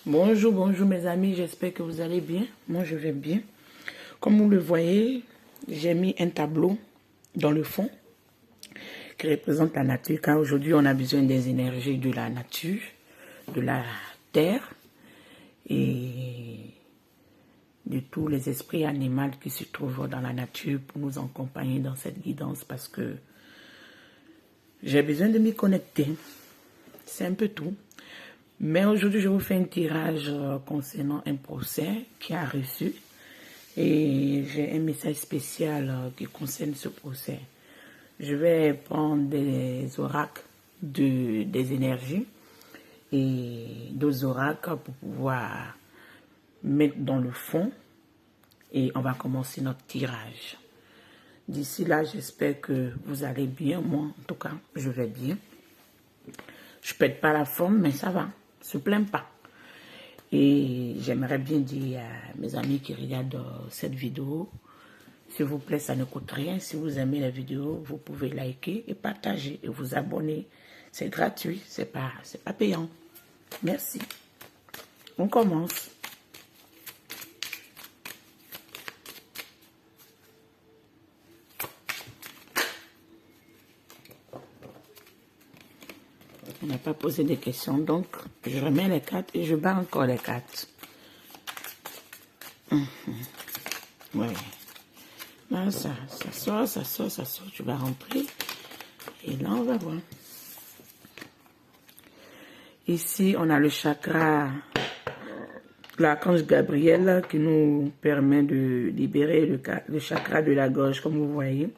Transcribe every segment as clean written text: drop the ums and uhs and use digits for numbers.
Bonjour, bonjour mes amis, j'espère que vous allez bien. Moi je vais bien. Comme vous le voyez, j'ai mis un tableau dans le fond qui représente la nature, car aujourd'hui on a besoin des énergies de la nature, de la terre et de tous les esprits animaux qui se trouvent dans la nature pour nous accompagner dans cette guidance, parce que j'ai besoin de m'y connecter. C'est un peu tout. Mais aujourd'hui, je vous fais un tirage concernant un procès qui a reçu. Et j'ai un message spécial qui concerne ce procès. Je vais prendre des oracles des énergies et deux oracles pour pouvoir mettre dans le fond. Et on va commencer notre tirage. D'ici là, j'espère que vous allez bien. Moi, en tout cas, je vais bien. Je ne pète pas la forme, mais ça va. Je ne se plains pas. Et j'aimerais bien dire à mes amis qui regardent cette vidéo, s'il vous plaît, ça ne coûte rien. Si vous aimez la vidéo, vous pouvez liker et partager et vous abonner. C'est gratuit, c'est pas payant. Merci. On commence. On n'a pas posé de questions, donc je remets les cartes et je bats encore les cartes. Ouais. Là, ça sort, tu vas rentrer. Et là, on va voir. Ici, on a le chakra, l'archange Gabriel qui nous permet de libérer le chakra de la gorge, comme vous voyez.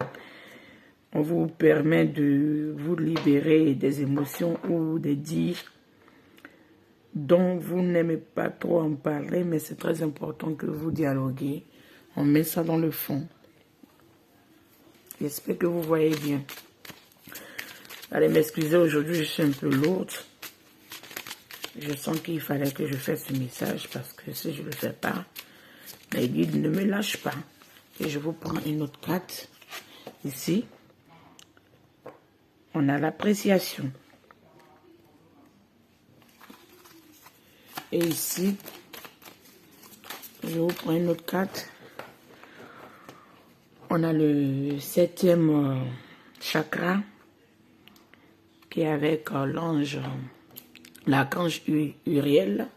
On vous permet de vous libérer des émotions ou des dires dont vous n'aimez pas trop en parler, mais c'est très important que vous dialoguez. On met ça dans le fond. J'espère que vous voyez bien. Allez m'excuser, aujourd'hui je suis un peu lourde. Je sens qu'il fallait que je fasse ce message parce que si je ne le fais pas, les guides ne me lâchent pas. Et je vous prends une autre carte ici. On a l'appréciation. Et ici, je vous prends une autre carte. On a le 7e chakra qui est avec l'ange, l'archange Uriel,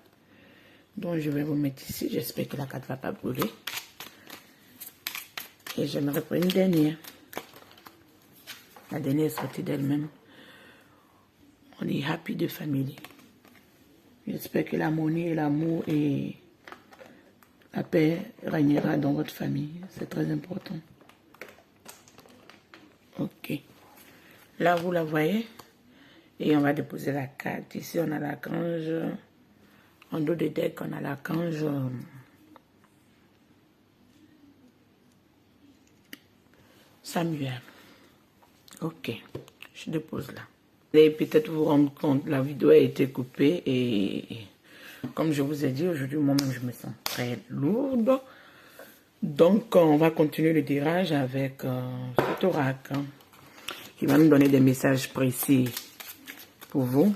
dont je vais vous mettre ici. J'espère que la carte ne va pas brûler. Et j'aimerais prendre une dernière. La dernière est sortie d'elle-même. On est happy de famille. J'espère que l'harmonie et l'amour et la paix régnera dans votre famille. C'est très important. Ok. Là, vous la voyez. Et on va déposer la carte. Ici, on a l'archange. En dos de deck, on a l'archange Samuel. Ok. Je dépose là. Et peut-être vous rendre compte, la vidéo a été coupée et comme je vous ai dit, aujourd'hui, moi-même, je me sens très lourde. Donc, on va continuer le tirage avec cet oracle qui va nous donner des messages précis pour vous.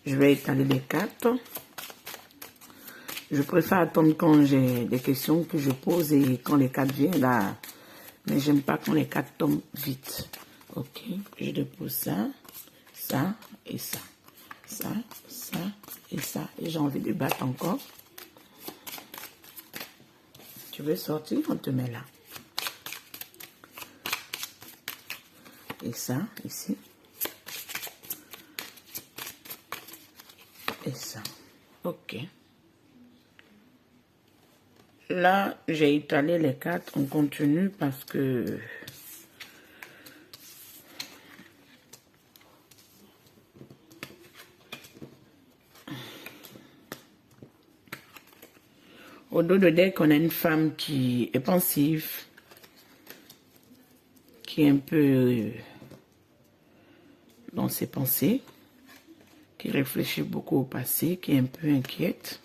Je vais étaler les cartes. Je préfère attendre quand j'ai des questions que je pose et quand les cartes viennent là. Mais j'aime pas quand les cartes tombent vite. Ok, je dépose ça, ça et ça. Ça, ça et ça. Et j'ai envie de battre encore. Tu veux sortir, on te met là. Et ça, ici. Et ça. Ok. Là, j'ai étalé les cartes. On continue parce que au dos de deck, on a une femme qui est pensive, qui est un peu dans ses pensées, qui réfléchit beaucoup au passé, qui est un peu inquiète.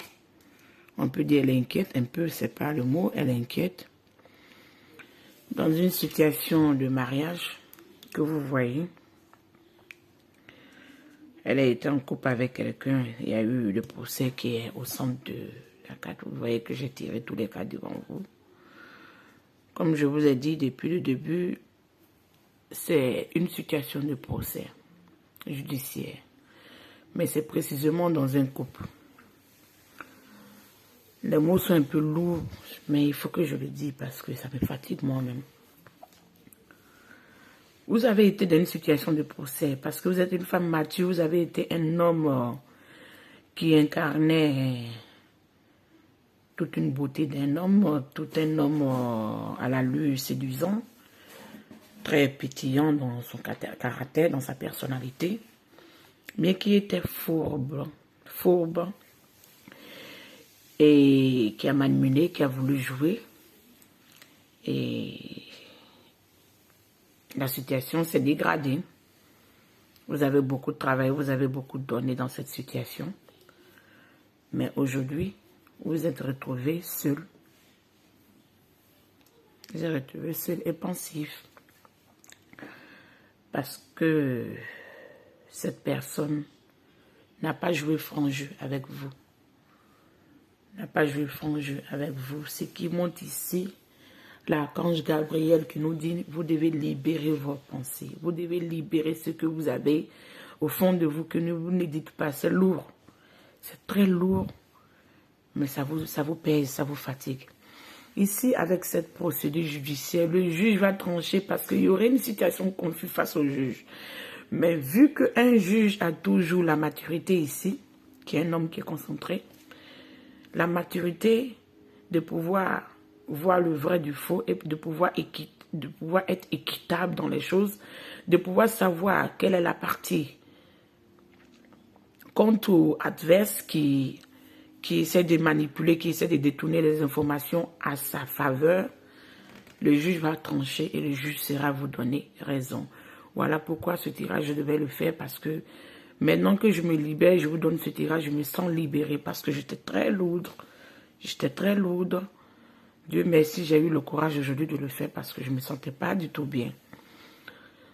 On peut dire elle est inquiète, un peu, c'est pas le mot, elle est inquiète. Dans une situation de mariage que vous voyez, Elle a été en couple avec quelqu'un. Il y a eu le procès qui est au centre de la carte. Vous voyez que j'ai tiré tous les cas devant vous. Comme je vous ai dit depuis le début, c'est une situation de procès judiciaire. Mais c'est précisément dans un couple. Les mots sont un peu lourds, mais il faut que je le dise parce que ça me fatigue moi-même. Vous avez été dans une situation de procès parce que vous êtes une femme mature, vous avez été un homme qui incarnait toute une beauté d'un homme, tout un homme à l'allure séduisant, très pétillant dans son caractère, dans sa personnalité, mais qui était fourbe, et qui a manipulé, qui a voulu jouer. Et la situation s'est dégradée. Vous avez beaucoup de travail, vous avez beaucoup donné dans cette situation. Mais aujourd'hui, vous êtes retrouvé seul. Vous êtes retrouvé seul et pensif. Parce que cette personne n'a pas joué franc jeu avec vous. N'a pas joué franc jeu avec vous. Ce qui monte ici, l'archange Gabriel qui nous dit, vous devez libérer vos pensées. Vous devez libérer ce que vous avez au fond de vous, que vous ne dites pas. C'est lourd. C'est très lourd. Mais ça vous pèse, ça vous fatigue. Ici, avec cette procédure judiciaire, le juge va trancher parce qu'il y aurait une situation confuse face au juge. Mais vu qu'un juge a toujours la maturité ici, qui est un homme qui est concentré, la maturité de pouvoir voir le vrai du faux et de pouvoir être équitable dans les choses, de pouvoir savoir quelle est la partie contre adverse qui essaie de manipuler, qui essaie de détourner les informations à sa faveur, le juge va trancher et le juge sera vous donner raison. Voilà pourquoi ce tirage, je devais le faire parce que maintenant que je me libère, je vous donne ce tirage, je me sens libérée parce que j'étais très lourde. J'étais très lourde. Dieu merci, j'ai eu le courage aujourd'hui de le faire parce que je ne me sentais pas du tout bien.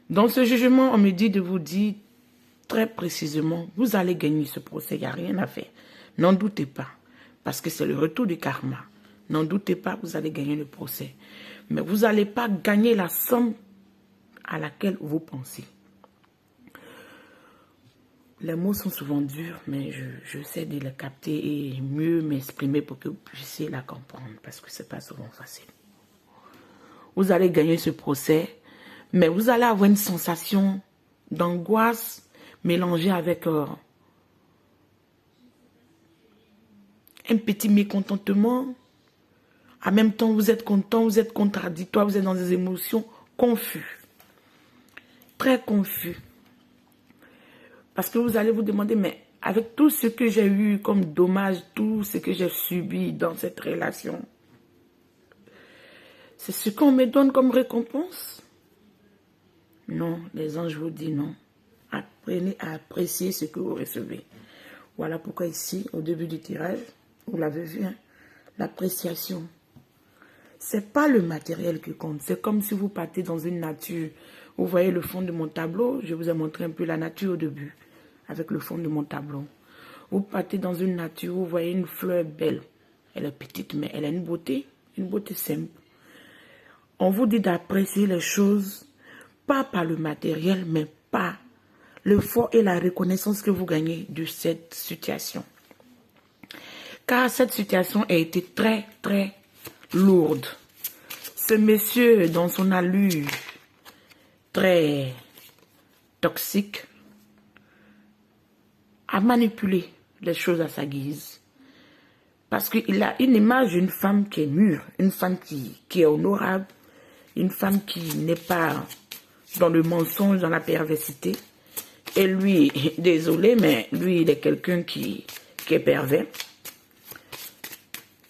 Dans ce jugement, on me dit de vous dire très précisément, vous allez gagner ce procès, il n'y a rien à faire. N'en doutez pas, parce que c'est le retour du karma. N'en doutez pas, vous allez gagner le procès. Mais vous n'allez pas gagner la somme à laquelle vous pensez. Les mots sont souvent durs, mais je sais de les capter et mieux m'exprimer pour que vous puissiez la comprendre, parce que ce n'est pas souvent facile. Vous allez gagner ce procès, mais vous allez avoir une sensation d'angoisse mélangée avec un petit mécontentement. En même temps, vous êtes content, vous êtes contradictoire, vous êtes dans des émotions confuses. Très confus. Parce que vous allez vous demander, mais avec tout ce que j'ai eu comme dommage, tout ce que j'ai subi dans cette relation, c'est ce qu'on me donne comme récompense? Non, les anges vous disent non. Apprenez à apprécier ce que vous recevez. Voilà pourquoi ici, au début du tirage, vous l'avez vu, hein, l'appréciation. C'est pas le matériel qui compte. C'est comme si vous partez dans une nature. Vous voyez le fond de mon tableau. Je vous ai montré un peu la nature au début. Avec le fond de mon tableau. Vous partez dans une nature. Vous voyez une fleur belle. Elle est petite, mais elle a une beauté simple. On vous dit d'apprécier les choses. Pas par le matériel, mais par l'effort et la reconnaissance que vous gagnez de cette situation. Car cette situation a été très, très lourde. Ce monsieur, dans son allure très toxique, a manipulé les choses à sa guise. Parce qu'il a une image d'une femme qui est mûre, une femme qui est honorable, une femme qui n'est pas dans le mensonge, dans la perversité. Et lui, désolé, mais lui, il est quelqu'un qui est pervers.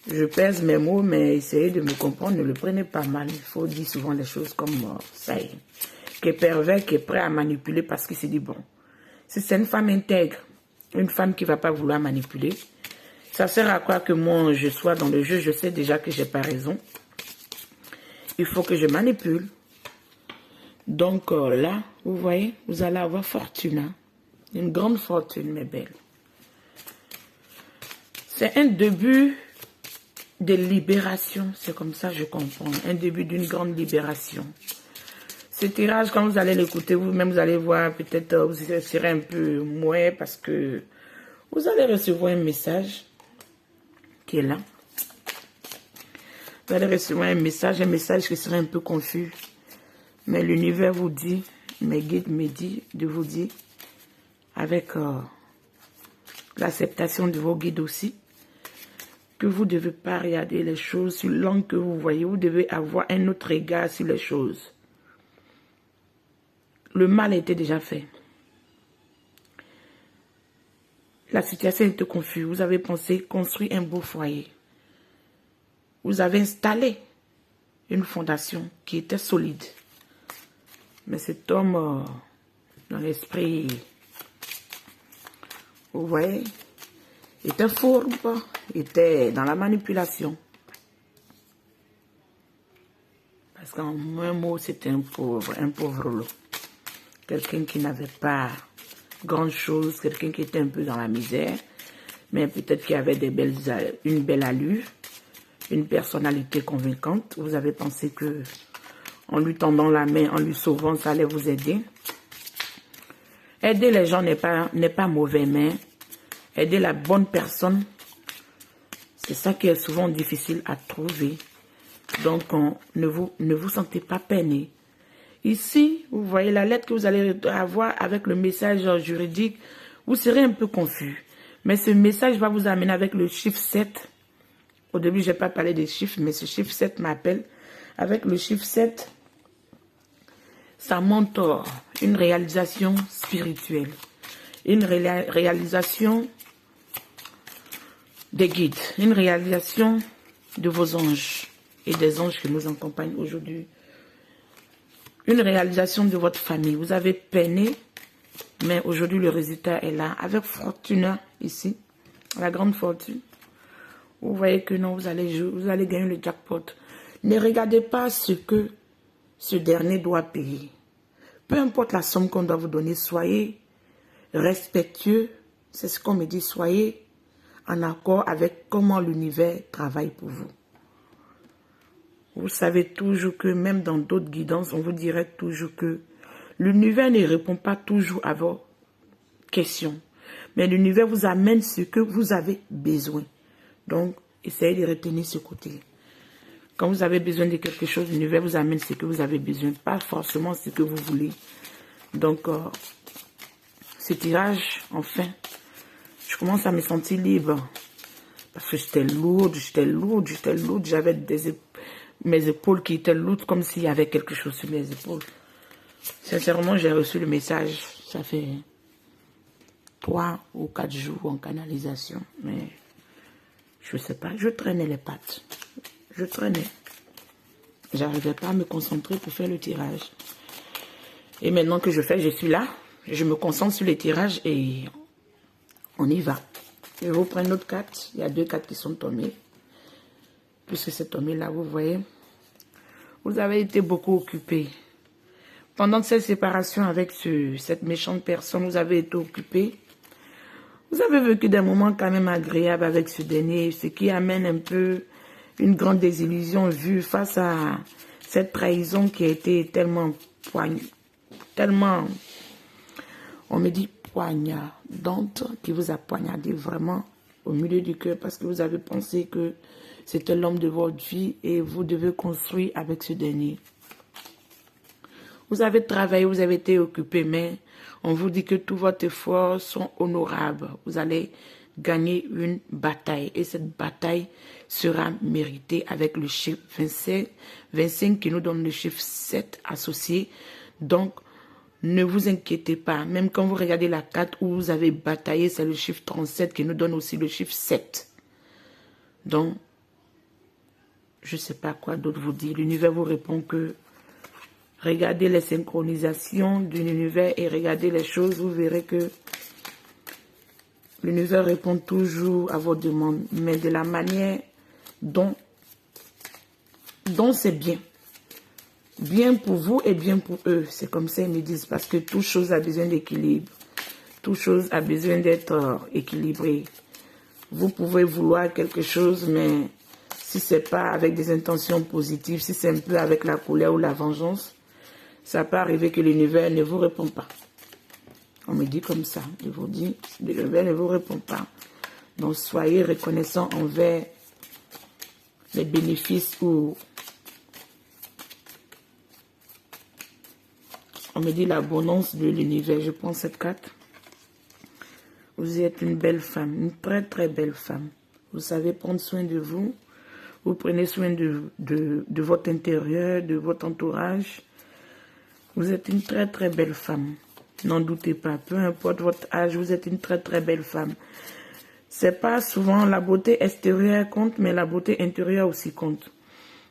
Je pèse mes mots, mais essayez de me comprendre, ne le prenez pas mal. Il faut dire souvent les choses comme ça. Qui est pervers, qui est prêt à manipuler parce qu'il s'est dit, bon, si c'est une femme intègre, une femme qui ne va pas vouloir manipuler, ça sert à quoi que moi, je sois dans le jeu, je sais déjà que je n'ai pas raison. Il faut que je manipule. Donc là, vous voyez, vous allez avoir fortune. Hein? Une grande fortune, mes belles. C'est un début de libération. C'est comme ça que je comprends. Un début d'une grande libération. Ce tirage, quand vous allez l'écouter, vous-même, vous allez voir, peut-être vous serez un peu moins parce que vous allez recevoir un message qui est là. Vous allez recevoir un message qui serait un peu confus. Mais l'univers vous dit, mes guides me disent de vous dire, avec l'acceptation de vos guides aussi, que vous ne devez pas regarder les choses sur l'angle que vous voyez. Vous devez avoir un autre regard sur les choses. Le mal a été déjà fait. La situation était confuse. Vous avez pensé construire un beau foyer. Vous avez installé une fondation qui était solide. Mais cet homme, dans l'esprit, vous voyez, était fourbe, était dans la manipulation. Parce qu'en un mot, c'était un pauvre lot. Quelqu'un qui n'avait pas grand-chose, quelqu'un qui était un peu dans la misère, mais peut-être qu'il avait une belle allure, une personnalité convaincante. Vous avez pensé que en lui tendant la main, en lui sauvant, ça allait vous aider. Aider les gens n'est pas mauvais, mais aider la bonne personne, c'est ça qui est souvent difficile à trouver. Donc, ne vous sentez pas peiné. Ici, vous voyez la lettre que vous allez avoir avec le message juridique, vous serez un peu confus. Mais ce message va vous amener avec le chiffre 7. Au début, je n'ai pas parlé des chiffres, mais ce chiffre 7 m'appelle. Avec le chiffre 7, ça montre une réalisation spirituelle. Une réalisation des guides. Une réalisation de vos anges et des anges qui nous accompagnent aujourd'hui. Une réalisation de votre famille. Vous avez peiné, mais aujourd'hui le résultat est là. Avec Fortuna ici, la grande fortune. Vous voyez que non, vous allez gagner le jackpot. Ne regardez pas ce que ce dernier doit payer. Peu importe la somme qu'on doit vous donner, soyez respectueux. C'est ce qu'on me dit, soyez en accord avec comment l'univers travaille pour vous. Vous savez toujours que même dans d'autres guidances, on vous dirait toujours que l'univers ne répond pas toujours à vos questions. Mais l'univers vous amène ce que vous avez besoin. Donc, essayez de retenir ce côté. Quand vous avez besoin de quelque chose, l'univers vous amène ce que vous avez besoin, pas forcément ce que vous voulez. Donc, ce tirage, enfin, je commence à me sentir libre. Parce que j'étais lourde. J'avais mes épaules qui étaient lourdes, comme s'il y avait quelque chose sur mes épaules. Sincèrement, j'ai reçu le message. Ça fait 3 ou 4 jours en canalisation. Mais je ne sais pas, je traînais les pattes. Je traînais. J'arrivais pas à me concentrer pour faire le tirage. Et maintenant que je suis là. Je me concentre sur les tirages et on y va. Je vais vous prendre une autre carte. Il y a 2 cartes qui sont tombées. Puisque c'est tombé là, vous voyez. Vous avez été beaucoup occupé. Pendant cette séparation avec cette méchante personne, vous avez été occupé. Vous avez vécu des moments quand même agréables avec ce dernier, ce qui amène un peu une grande désillusion vue face à cette trahison qui a été tellement on me dit poignardante, qui vous a poignardé vraiment au milieu du cœur parce que vous avez pensé que c'était l'homme de votre vie et vous devez construire avec ce dernier. Vous avez travaillé, vous avez été occupé, mais on vous dit que tous vos efforts sont honorables. Vous allez gagner une bataille et cette bataille sera méritée avec le chiffre 25 qui nous donne le chiffre 7 associé. Donc, ne vous inquiétez pas. Même quand vous regardez la carte où vous avez bataillé, c'est le chiffre 37 qui nous donne aussi le chiffre 7. Donc, je ne sais pas quoi d'autre vous dire. L'univers vous répond que regardez les synchronisations de l'univers et regardez les choses. Vous verrez que l'univers répond toujours à vos demandes, mais de la manière dont c'est bien. Bien pour vous et bien pour eux. C'est comme ça ils me disent, parce que toute chose a besoin d'équilibre. Toute chose a besoin d'être équilibrée. Vous pouvez vouloir quelque chose, mais si c'est pas avec des intentions positives, si c'est un peu avec la colère ou la vengeance, ça peut arriver que l'univers ne vous répond pas. On me dit comme ça, je vous dis, l'univers ne vous répond pas. Donc soyez reconnaissants envers les bénéfices ou on me dit l'abondance de l'univers. Je prends cette carte. Vous êtes une belle femme, une très très belle femme. Vous savez prendre soin de vous. Vous prenez soin de votre intérieur, de votre entourage. Vous êtes une très très belle femme. N'en doutez pas, peu importe votre âge, vous êtes une très très belle femme. C'est pas souvent la beauté extérieure compte, mais la beauté intérieure aussi compte.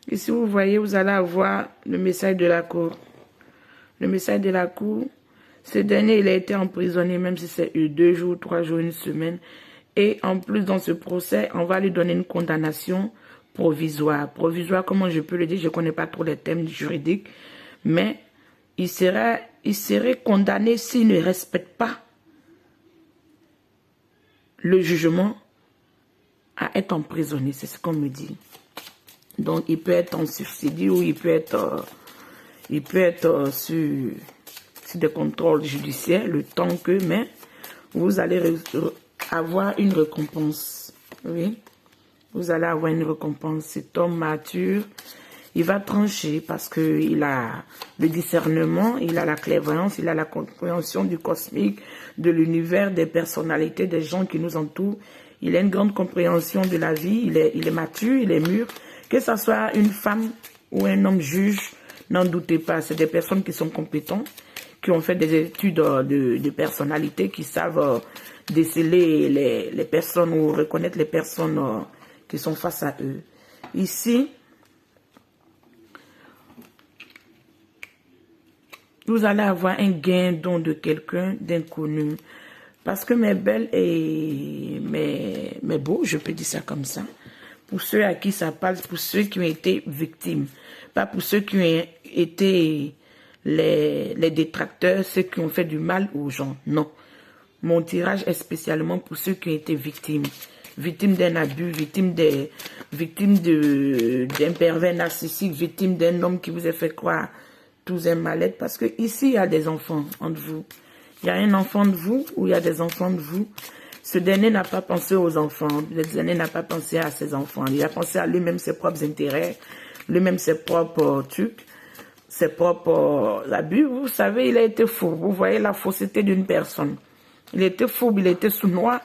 Ici, vous voyez, vous allez avoir le message de la cour. Le message de la cour, ce dernier, il a été emprisonné, même si c'est 2 jours, 3 jours, une semaine. Et en plus, dans ce procès, on va lui donner une condamnation provisoire. Provisoire, comment je peux le dire? Je ne connais pas trop les thèmes juridiques. Mais il serait condamné s'il ne respecte pas le jugement à être emprisonné. C'est ce qu'on me dit. Donc, il peut être en subsidie ou il peut être sur des contrôles judiciaires, le temps que, mais vous allez avoir une récompense. Oui, vous allez avoir une récompense. Cet homme mature, il va trancher parce qu'il a le discernement, il a la clairvoyance, il a la compréhension du cosmique, de l'univers, des personnalités, des gens qui nous entourent. Il a une grande compréhension de la vie, il est mature, il est mûr. Que ce soit une femme ou un homme juge, n'en doutez pas, c'est des personnes qui sont compétentes, qui ont fait des études de personnalité, qui savent déceler les personnes ou reconnaître les personnes qui sont face à eux. Ici, vous allez avoir un gain don de quelqu'un d'inconnu. Parce que mes belles et mes beaux, je peux dire ça comme ça, pour ceux à qui ça parle, pour ceux qui ont été victimes, pas pour ceux qui ont été les détracteurs, ceux qui ont fait du mal aux gens, non. Mon tirage est spécialement pour ceux qui ont été victimes. Victimes d'un abus, victimes d'un pervers narcissique, victimes d'un homme qui vous a fait croire tous un mal-être. Parce que ici, il y a des enfants entre vous. Il y a un enfant de vous ou il y a des enfants de vous. Ce dernier n'a pas pensé aux enfants. Le dernier n'a pas pensé à ses enfants. Il a pensé à lui-même, ses propres intérêts, lui-même ses propres trucs, ses propres abus. Vous savez, il a été fou. Vous voyez la fausseté d'une personne. Il était fou, il était sournois.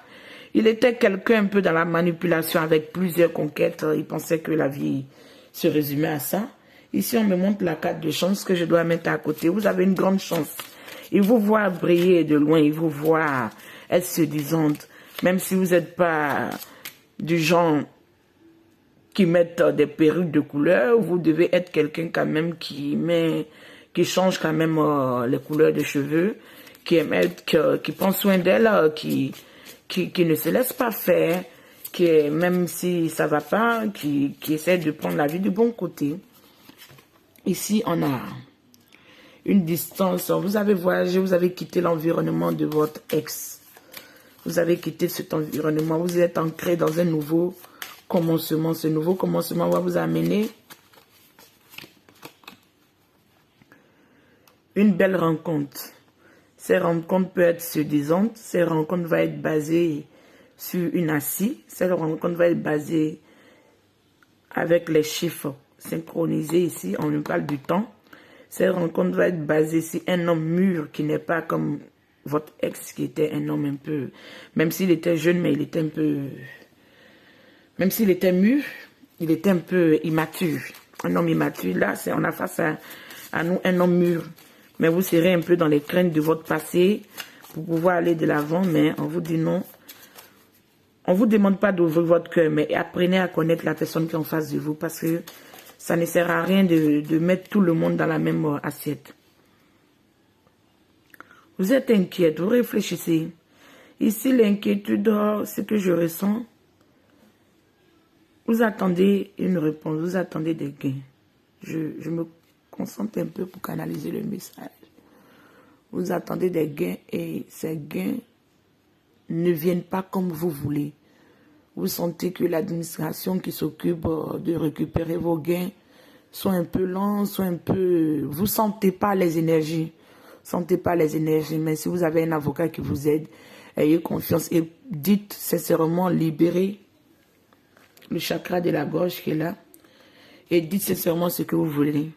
Il était quelqu'un un peu dans la manipulation avec plusieurs conquêtes. Il pensait que la vie se résumait à ça. Ici, on me montre la carte de chance que je dois mettre à côté. Vous avez une grande chance. Il vous voit briller de loin, il vous voit être séduisante. Même si vous n'êtes pas du genre qui met des perruques de couleur, vous devez être quelqu'un quand même qui change quand même les couleurs de cheveux, qui prend soin d'elle, qui ne se laisse pas faire, même si ça va pas, qui essaie de prendre la vie du bon côté. Ici, on a une distance. Vous avez voyagé, vous avez quitté l'environnement de votre ex. Vous avez quitté cet environnement. Vous êtes ancré dans un nouveau commencement. Ce nouveau commencement va vous amener une belle rencontre. Ces rencontres peuvent être séduisantes. Ces rencontres vont être basées sur une assise. Ces rencontres vont être basées avec les chiffres synchronisés ici. On nous parle du temps. Cette rencontre va être basée sur un homme mûr qui n'est pas comme votre ex qui était un homme un peu... Même s'il était jeune, mais il était un peu... Même s'il était mûr, il était un peu immature. Un homme immature, là, on a face à nous un homme mûr. Mais vous serez un peu dans les craintes de votre passé pour pouvoir aller de l'avant, mais on vous dit non. On ne vous demande pas d'ouvrir votre cœur, mais apprenez à connaître la personne qui est en face de vous parce que ça ne sert à rien de mettre tout le monde dans la même assiette. Vous êtes inquiète, vous réfléchissez. Ici, l'inquiétude, ce que je ressens, vous attendez une réponse, vous attendez des gains. Je me concentre un peu pour canaliser le message. Vous attendez des gains et ces gains ne viennent pas comme vous voulez. Vous sentez que l'administration qui s'occupe de récupérer vos gains soit un peu lent, soit un peu... Vous sentez pas les énergies. Sentez pas les énergies. Mais si vous avez un avocat qui vous aide, ayez confiance et dites sincèrement, libérez le chakra de la gorge qui est là. Et dites sincèrement ce que vous voulez.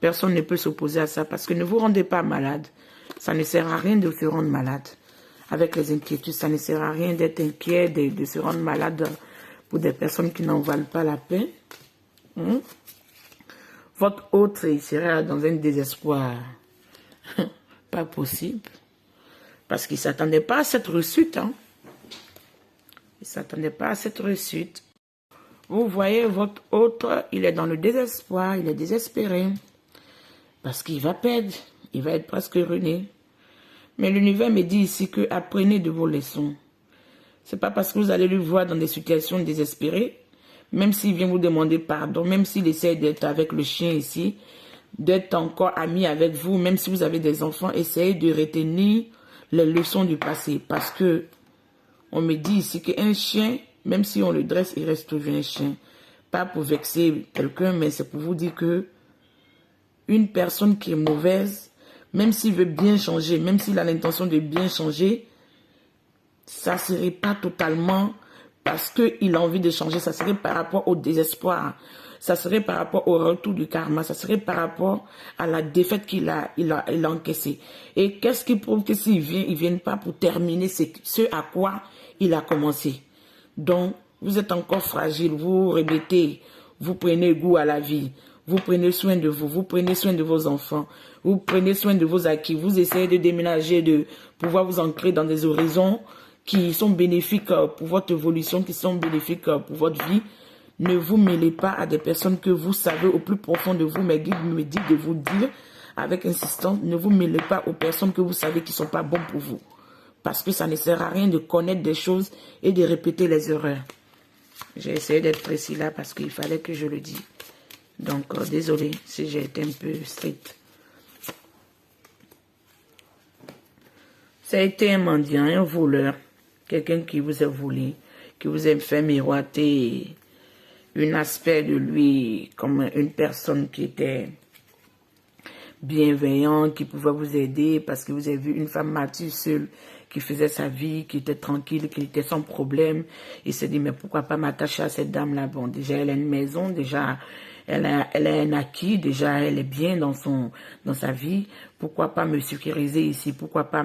Personne ne peut s'opposer à ça parce que ne vous rendez pas malade. Ça ne sert à rien de se rendre malade. Avec les inquiétudes, ça ne sert à rien d'être inquiet, de se rendre malade pour des personnes qui n'en valent pas la peine. Votre autre, il sera dans un désespoir. Pas possible. Parce qu'il ne s'attendait pas à cette réussite. Il ne s'attendait pas à cette réussite. Vous voyez, votre autre, il est dans le désespoir, il est désespéré. Parce qu'il va perdre, il va être presque ruiné. Mais l'univers me dit ici que apprenez de vos leçons. Ce n'est pas parce que vous allez le voir dans des situations désespérées, même s'il vient vous demander pardon, même s'il essaie d'être avec le chien ici, d'être encore ami avec vous, même si vous avez des enfants, essayez de retenir les leçons du passé. Parce que on me dit ici qu'un chien, même si on le dresse, il reste toujours un chien. Pas pour vexer quelqu'un, mais c'est pour vous dire que une personne qui est mauvaise, même s'il veut bien changer, même s'il a l'intention de bien changer, ça ne serait pas totalement parce qu'il a envie de changer, ça serait par rapport au désespoir, ça serait par rapport au retour du karma, ça serait par rapport à la défaite qu'il a encaissée. Et qu'est-ce qui prouve que s'il vient, il ne vient pas pour terminer ce à quoi il a commencé. Donc, vous êtes encore fragile, vous répétez, vous prenez goût à la vie. Vous prenez soin de vous, vous prenez soin de vos enfants, vous prenez soin de vos acquis, vous essayez de déménager, de pouvoir vous ancrer dans des horizons qui sont bénéfiques pour votre évolution, qui sont bénéfiques pour votre vie. Ne vous mêlez pas à des personnes que vous savez au plus profond de vous. Mes guides me disent de vous dire avec insistance, ne vous mêlez pas aux personnes que vous savez qui ne sont pas bonnes pour vous. Parce que ça ne sert à rien de connaître des choses et de répéter les erreurs. J'ai essayé d'être précis là parce qu'il fallait que je le dise. Donc, désolé si j'ai été un peu strict. Ça a été un mendiant, un voleur, quelqu'un qui vous a volé, qui vous a fait miroiter un aspect de lui comme une personne qui était bienveillante, qui pouvait vous aider parce que vous avez vu une femme mature seule qui faisait sa vie, qui était tranquille, qui était sans problème. Il s'est dit, mais pourquoi pas m'attacher à cette dame-là? Bon, déjà, elle a une maison, déjà... Elle a un acquis, déjà elle est bien dans sa vie. Pourquoi pas me sécuriser ici? Pourquoi pas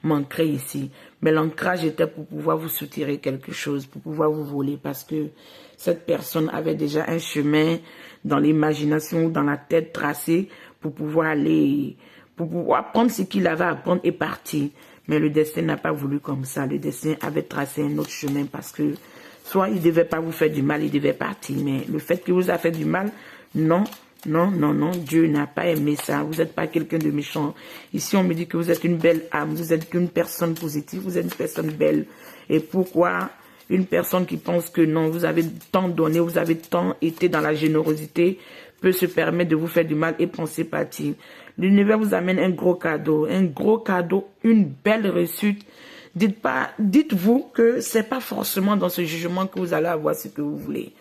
m'ancrer ici? Mais l'ancrage était pour pouvoir vous soutirer quelque chose, pour pouvoir vous voler, parce que cette personne avait déjà un chemin dans l'imagination, dans la tête tracé pour pouvoir aller, pour pouvoir prendre ce qu'il avait à prendre et partir. Mais le destin n'a pas voulu comme ça. Le destin avait tracé un autre chemin parce que soit il ne devait pas vous faire du mal, il devait partir. Mais le fait qu'il vous a fait du mal, non, non, non, non. Dieu n'a pas aimé ça. Vous n'êtes pas quelqu'un de méchant. Ici, on me dit que vous êtes une belle âme. Vous êtes une personne positive. Vous êtes une personne belle. Et pourquoi une personne qui pense que non, vous avez tant donné, vous avez tant été dans la générosité, peut se permettre de vous faire du mal et penser partir. L'univers vous amène un gros cadeau, une belle réussite. Dites-vous que c'est pas forcément dans ce jugement que vous allez avoir ce que vous voulez.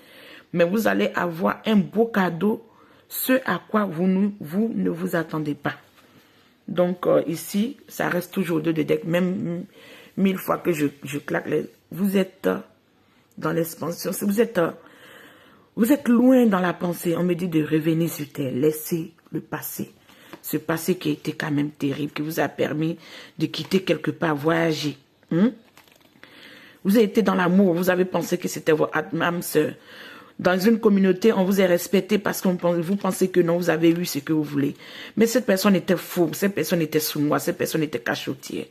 Mais vous allez avoir un beau cadeau, ce à quoi vous ne vous attendez pas. Donc ici, ça reste toujours deux de deck. Même 1000 fois que je claque, vous êtes dans l'expansion. Vous êtes loin dans la pensée. On me dit de revenir sur terre. Laissez le passé. Ce passé qui a été quand même terrible, qui vous a permis de quitter quelque part, voyager. Vous avez été dans l'amour, vous avez pensé que c'était votre âme sœur. Dans une communauté, on vous a respecté parce que vous pensez que non, vous avez eu ce que vous voulez. Mais cette personne était fou, cette personne était sournoise, cette personne était cachotière.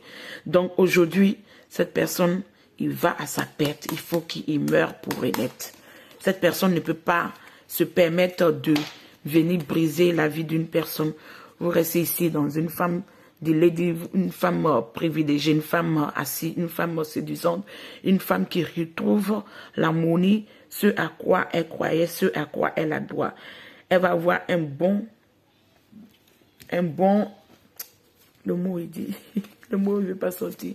Donc aujourd'hui, cette personne, il va à sa perte. Il faut qu'il meure pour renaître. Cette personne ne peut pas se permettre de venir briser la vie d'une personne. Vous restez ici dans une femme une femme privilégiée, une femme assise, une femme séduisante, une femme qui retrouve l'harmonie, ce à quoi elle croyait, ce à quoi elle a droit. Elle va avoir un bon, le mot il dit, le mot ne veut pas sortir.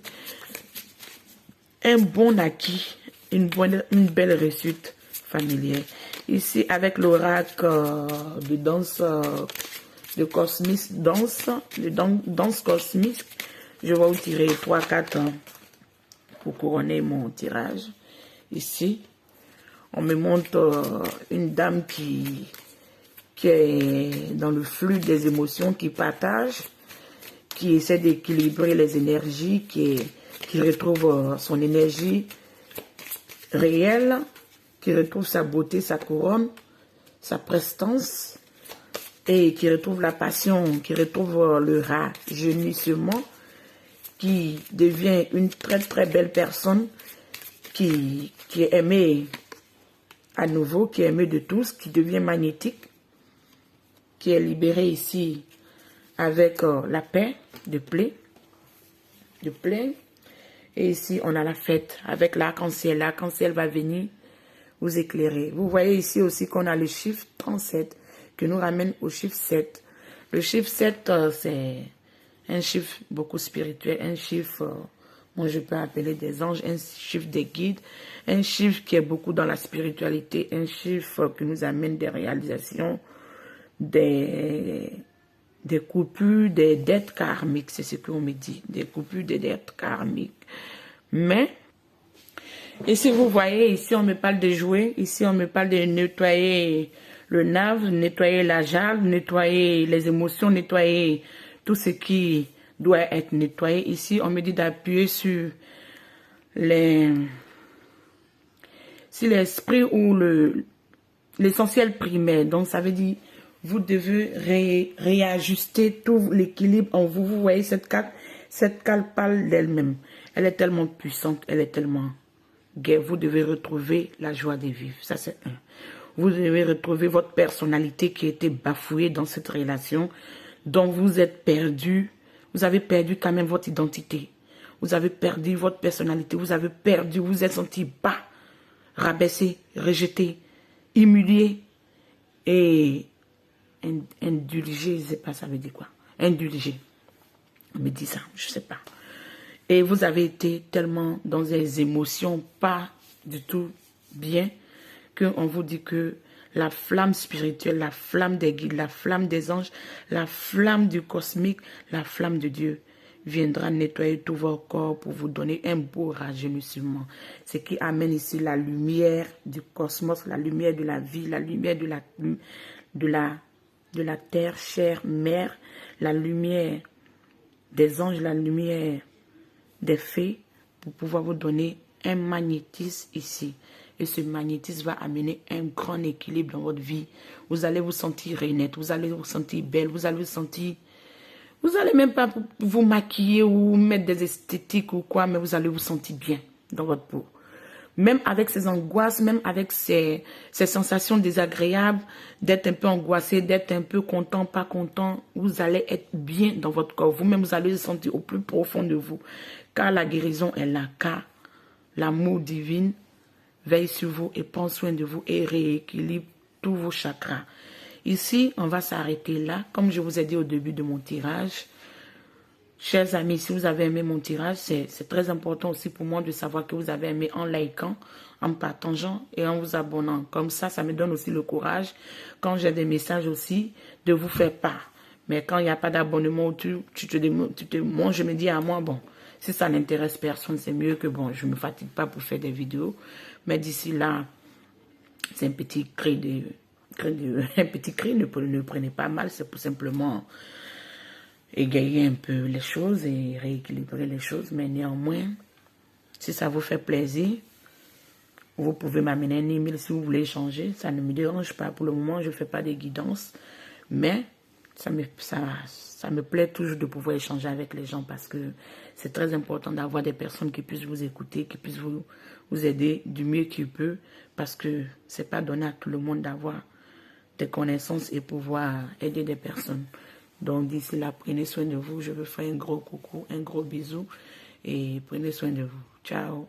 un bon acquis, une belle réussite familière. Ici, avec l'oracle de danse, de cosmique danse, danse cosmique, je vais vous tirer 3 cartes pour couronner mon tirage. Ici, on me montre une dame qui est dans le flux des émotions, qui partage, qui essaie d'équilibrer les énergies, qui retrouve son énergie réelle, qui retrouve sa beauté, sa couronne, sa prestance, et qui retrouve la passion, qui retrouve le rajeunissement, qui devient une très très belle personne, qui est aimée à nouveau, qui est aimée de tous, qui devient magnétique, qui est libérée ici avec la paix de plaie. Et ici, on a la fête avec l'arc-en-ciel. L'arc-en-ciel va venir vous éclairer. Vous voyez ici aussi qu'on a le chiffre 37 qui nous ramène au chiffre 7. Le chiffre 7, c'est un chiffre beaucoup spirituel, un chiffre, moi je peux appeler des anges, un chiffre des guides, un chiffre qui est beaucoup dans la spiritualité, un chiffre qui nous amène des réalisations, des coupures, des dettes karmiques, c'est ce qu'on me dit, des coupures, des dettes karmiques. Mais, ici vous voyez, ici on me parle de jouer, ici on me parle de nettoyer le nave, nettoyer la jarre, nettoyer les émotions, nettoyer tout ce qui doit être nettoyé. Ici on me dit d'appuyer sur l'esprit ou l'essentiel primaire. Donc ça veut dire vous devez réajuster tout l'équilibre en vous. Vous voyez cette carte parle d'elle-même. Elle est tellement puissante, elle est tellement gaie. Vous devez retrouver la joie de vivre. Ça, c'est un. Vous devez retrouver votre personnalité qui a été bafouée dans cette relation, dont vous êtes perdu. Vous avez perdu quand même votre identité. Vous avez perdu votre personnalité. Vous avez perdu, vous êtes senti bas, rabaissé, rejeté, humilié et indulgé, je ne sais pas ça veut dire quoi. Indulgé. On me dit ça, je ne sais pas. Et vous avez été tellement dans des émotions pas du tout bien qu'on vous dit que la flamme spirituelle, la flamme des guides, la flamme des anges, la flamme du cosmique, la flamme de Dieu viendra nettoyer tout votre corps pour vous donner un beau rajeunissement. Ce qui amène ici la lumière du cosmos, la lumière de la vie, la lumière de la terre, chère mère, la lumière des anges, la lumière des fées, pour pouvoir vous donner un magnétisme ici. Et ce magnétisme va amener un grand équilibre dans votre vie. Vous allez vous sentir renaître, vous allez vous sentir belle, vous allez vous sentir... Vous n'allez même pas vous maquiller ou mettre des esthétiques ou quoi, mais vous allez vous sentir bien dans votre peau. Même avec ces angoisses, même avec ces sensations désagréables, d'être un peu angoissé, d'être un peu content, pas content, vous allez être bien dans votre corps. Vous-même, vous allez vous sentir au plus profond de vous. Car la guérison est là, car l'amour divin veille sur vous et prend soin de vous et rééquilibre tous vos chakras. Ici, on va s'arrêter là. Comme je vous ai dit au début de mon tirage, chers amis, si vous avez aimé mon tirage, c'est très important aussi pour moi de savoir que vous avez aimé en likant, en partageant et en vous abonnant. Comme ça me donne aussi le courage, quand j'ai des messages aussi, de vous faire part. Mais quand il n'y a pas d'abonnement, moi je me dis à moi, bon, si ça n'intéresse personne, c'est mieux que bon, je ne me fatigue pas pour faire des vidéos. Mais d'ici là, c'est un petit cri ne prenez pas mal, c'est pour simplement égayer un peu les choses et rééquilibrer les choses. Mais néanmoins, si ça vous fait plaisir, vous pouvez m'amener un email si vous voulez échanger. Ça ne me dérange pas. Pour le moment, je ne fais pas de guidance. Mais ça me plaît toujours de pouvoir échanger avec les gens parce que c'est très important d'avoir des personnes qui puissent vous écouter, qui puissent vous aider du mieux qu'ils peuvent parce que ce n'est pas donné à tout le monde d'avoir des connaissances et pouvoir aider des personnes. Donc d'ici là, prenez soin de vous. Je vous fais un gros coucou, un gros bisou et prenez soin de vous. Ciao.